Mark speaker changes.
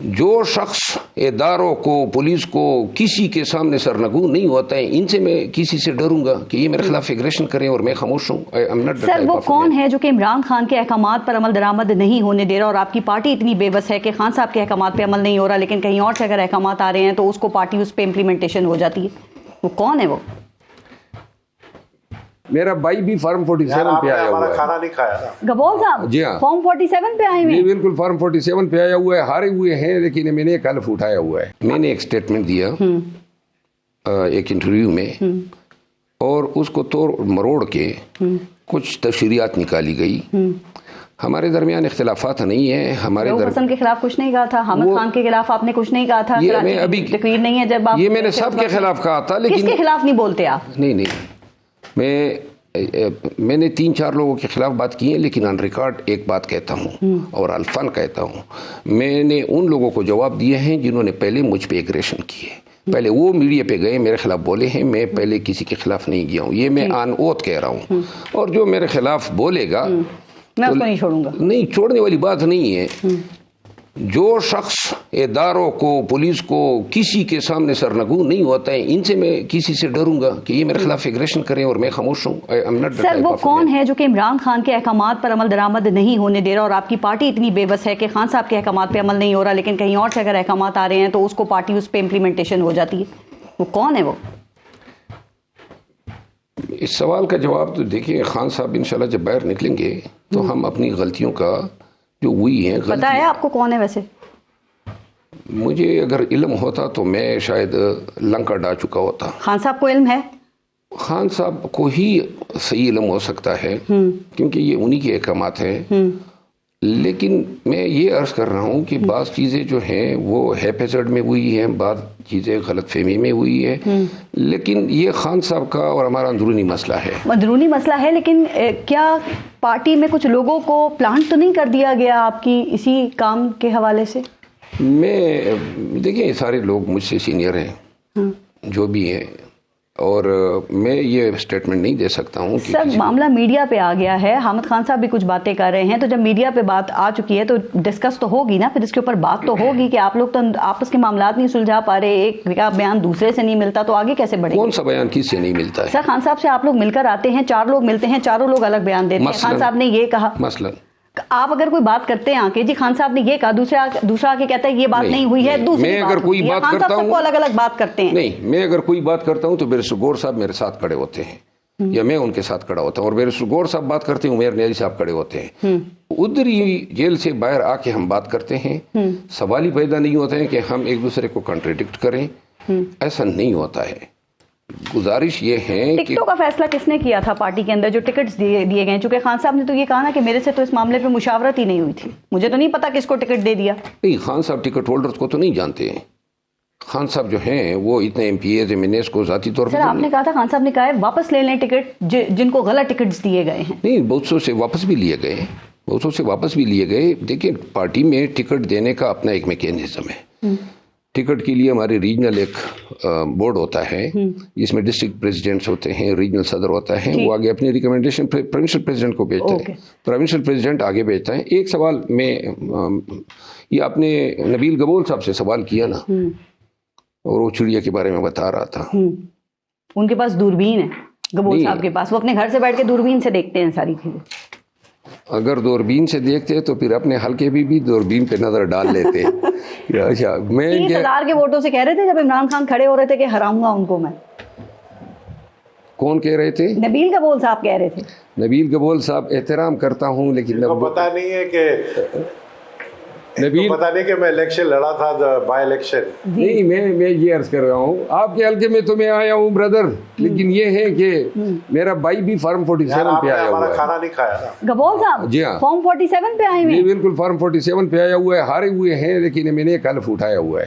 Speaker 1: जो शख्स इदारों को, पुलिस को किसी के सामने सरनगू नहीं होता है, इनसे मैं किसी से डरूंगा कि ये मेरे खिलाफ एग्रेशन करें और मैं खामोश हूँ?
Speaker 2: सर, वो कौन है जो कि इमरान खान के अहकामात पर अमल दरामद नहीं होने दे रहा और आपकी पार्टी इतनी बेबस है कि खान साहब के अहकामात पे अमल नहीं हो रहा, लेकिन कहीं और से अगर अहकामात आ रहे हैं तो उसको पार्टी उस पर इम्प्लीमेंटेशन हो जाती है? वो कौन है? वो
Speaker 1: मेरा भाई भी फॉर्म 47 पे आया हुआ है।
Speaker 3: खाना नहीं खाया
Speaker 2: गबोल साहब?
Speaker 1: जी हाँ,
Speaker 2: फॉर्म 47 पे आए हुए?
Speaker 1: बिल्कुल फॉर्म 47 पे आया हुआ है। हारे हुए हैं, लेकिन मैंने एक हल्फ उठाया हुआ है। मैंने एक स्टेटमेंट दिया एक इंटरव्यू में, और उसको तोड़ मरोड़ के कुछ तशरीयात निकाली गई। हमारे दरमियान इख्तिलाफात नहीं है। हमारे
Speaker 2: हसन के खिलाफ कुछ नहीं कहा था, हामिद खान के खिलाफ आपने कुछ नहीं कहा था।
Speaker 1: ये मैं अभी
Speaker 2: तकरीर नहीं है जब आप,
Speaker 1: ये मैंने सबके खिलाफ कहा था, लेकिन
Speaker 2: किसके खिलाफ नहीं बोलते आप?
Speaker 1: नहीं, मैंने 3-4 लोगों के खिलाफ बात की है, लेकिन ऑन रिकॉर्ड एक बात कहता हूँ और अल्फान कहता हूँ। मैंने उन लोगों को जवाब दिए हैं जिन्होंने पहले मुझ पे एग्रेशन किए। पहले वो मीडिया पे गए, मेरे खिलाफ बोले हैं। मैं पहले किसी के खिलाफ नहीं गया हूँ, ये मैं ऑन ओथ कह रहा हूँ। और जो मेरे खिलाफ बोलेगा
Speaker 2: मैं उसको नहीं छोड़ूंगा।
Speaker 1: नहीं, छोड़ने वाली बात नहीं है। जो शख्स इदारों को, पुलिस को किसी के सामने सरनगू नहीं होता है, इनसे मैं किसी से डरूंगा कि ये मेरे खिलाफ एग्रेशन करें और मैं खामोश हूँ?
Speaker 2: सर, वो कौन है जो कि इमरान खान के अहकामात पर अमल दरामद नहीं होने दे रहा और आपकी पार्टी इतनी बेबस है कि खान साहब के अहकामात पे अमल नहीं हो रहा, लेकिन कहीं और से अगर अहकामात आ रहे हैं तो उसको पार्टी उस पर इम्प्लीमेंटेशन हो जाती है? वो कौन है? वो
Speaker 1: इस सवाल का जवाब तो देखिए, खान साहब इंशाल्लाह जब बाहर निकलेंगे तो हम अपनी गलतियों का जो हुई है,
Speaker 2: पता है आपको कौन है? वैसे
Speaker 1: मुझे अगर इल्म होता तो मैं शायद लंका डा चुका होता।
Speaker 2: खान साहब को इल्म है?
Speaker 1: खान साहब को ही सही इल्म हो सकता है, क्योंकि ये उन्हीं के अहकामात हैं। लेकिन मैं ये अर्ज कर रहा हूँ कि बाज़ चीज़ें जो हैं वो हैपेजर्ड में हुई हैं, बाज़ चीज़ें गलतफहमी में हुई है। लेकिन ये खान साहब का और हमारा अंदरूनी मसला है।
Speaker 2: अंदरूनी मसला है, लेकिन क्या पार्टी में कुछ लोगों को प्लांट तो नहीं कर दिया गया आपकी इसी काम के हवाले से?
Speaker 1: मैं देखिए, सारे लोग मुझसे सीनियर हैं, जो भी हैं, और मैं ये स्टेटमेंट नहीं दे सकता हूँ।
Speaker 2: सर, मामला मीडिया पे आ गया है, हामिद खान साहब भी कुछ बातें कर रहे हैं, तो जब मीडिया पे बात आ चुकी है तो डिस्कस तो होगी ना, फिर इसके ऊपर बात तो होगी कि आप लोग तो आपस के मामलात नहीं सुलझा पा रहे, एक का बयान दूसरे से नहीं मिलता, तो आगे कैसे बढ़ेगा?
Speaker 1: कौन सा बयान किससे नहीं मिलता है?
Speaker 2: सर, खान साहब से आप लोग मिलकर आते हैं, 4 लोग मिलते हैं, चारों लोग अलग बयान देते हैं। खान साहब ने ये कहा,
Speaker 1: मसलन
Speaker 2: आप अगर कोई बात करते हैं आके, जी खान साहब ने ये कहा, दूसरा आके कहता है ये बात नहीं हुई है, दूसरी
Speaker 1: मैं अगर कोई बात करता हूँ,
Speaker 2: अलग अलग बात करते हैं।
Speaker 1: नहीं, मैं अगर कोई बात करता हूँ तो बैरिस्टर गौर साहब मेरे साथ खड़े होते हैं या मैं उनके साथ खड़ा होता हूँ, और बैरिस्टर गौर साहब बात करते हैं, उमर न्याजी साहब खड़े होते हैं। उधर ही जेल से बाहर आके हम बात करते हैं। सवाल ही पैदा नहीं होता है कि हम एक दूसरे को कॉन्ट्रडिक्ट करें, ऐसा नहीं होता है। गुजारिश ये है कि
Speaker 2: टिकटों का फैसला किसने किया था पार्टी के अंदर, जो टिकट्स दिए गए? चूंकि खान साहब ने तो ये कहा ना कि मेरे से तो इस मामले पे मुशावरत ही नहीं हुई थी, मुझे तो नहीं पता किसको टिकट दे दिया।
Speaker 1: नहीं, खान साहब टिकट होल्डर्स को तो नहीं जानते हैं। खान साहब जो हैं वो इतने MPs MNAs को जाती तौर पर,
Speaker 2: आपने कहा था खान साहब ने कहा है वापस ले लें टिकट जिनको गलत टिकट्स दिए गए हैं।
Speaker 1: नहीं, बहुत सौ से वापस भी लिए गए, बहुत सौ से वापस भी लिए गए। देखिए, पार्टी में टिकट देने का अपना एक मैकेनिज्म है। टिकट के लिए हमारे रीजनल एक बोर्ड होता है, जिसमें डिस्ट्रिक्ट प्रेसिडेंट्स होते हैं, रीजनल सदर होता है, वो आगे अपनी रिकमेंडेशन प्रोविंशियल प्रेसिडेंट को भेजता है, प्रोविंशियल प्रेसिडेंट आगे भेजता है। एक सवाल में ये आपने नबील गबोल साहब से सवाल किया ना, और वो चिड़िया के बारे में बता रहा था।
Speaker 2: उनके पास दूरबीन है, गबोल साहब के पास, वो अपने घर से बैठ के दूरबीन से देखते हैं सारी चीजें।
Speaker 1: अगर दूरबीन से देखते तो फिर अपने हल्के भी दूरबीन पे नजर डाल लेते। अच्छा, मैं
Speaker 2: 30,000 के वोटों से कह रहे थे जब इमरान खान खड़े हो रहे थे कि हराऊंगा उनको मैं।
Speaker 1: कौन कह रहे थे?
Speaker 2: नबील गबोल साहब कह रहे थे।
Speaker 1: नबील गबोल साहब एहतराम करता हूँ, लेकिन
Speaker 3: पता नहीं है कि
Speaker 1: नबील,
Speaker 3: पता नहीं कि मैं इलेक्शन लड़ा था, बाय इलेक्शन।
Speaker 1: नहीं, मैं ये अर्ज कर रहा हूँ, आपके हल्के में तो मैं आया हूँ ब्रदर, लेकिन ये है कि मेरा भाई भी फॉर्म 47 पे आया हुआ है।
Speaker 3: खाना नहीं खाया
Speaker 2: गबोल साहब? जी हाँ, फॉर्म 47 पे आए हुए हैं।
Speaker 1: बिल्कुल फॉर्म 47 पे आया हुआ है। हारे हुए हैं, लेकिन मैंने एक हल्फ उठाया हुआ है।